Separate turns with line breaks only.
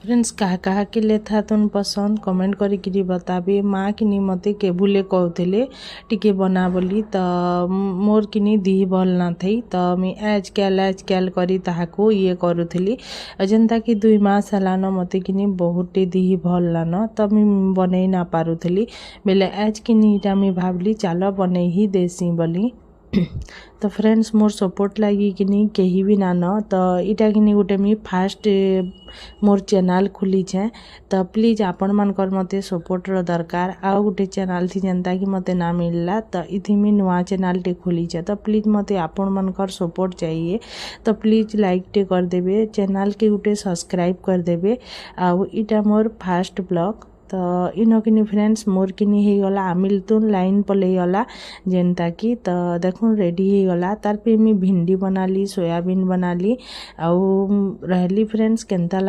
Friends क्या के लेथा तुम पसंद कमेंट करी बताबे। माँ किनी मते केबुले कहते टिके बना बोली तो मोर किनी दी भल ना थी तो मुझे एज कैल करी ताहाको ये करुली जेनता कि 2 मास हलान मते किनी बहुत दी भल लान तो मुझे बनै ना पारुली बेले एज किनी इटा मुझे भावली चल बनै ही देसी बोली। तो फ्रेंड्स मोर सपोर्ट लगी कि कहीं भी नान तो इटा कि गोटे मुझे फास्ट मोर चैनल खुली छे तो प्लीज आपण मानकर मते सपोर्टर दरकार आ गोटे चैनल थी जनता कि मते ना मिलला तो इथि मी नुआ चैनल टे खुली छे तो प्लीज मते आपण मानकर सपोर्ट चाहिए तो प्लीज लाइक टे कर देबे चैनल के गोटे सब्सक्राइब कर देबे आ इटा मोर फास्ट ब्लॉग तो इन किनी फ्रेंड्स मोर किनी ही गला आमिलतुन लाइन पलई गला जेनता कि तो देखो रेडी ही गला तार पे मी भिंडी बनाली सोयाबीन बनाली आउ रहली फ्रेंड्स केनता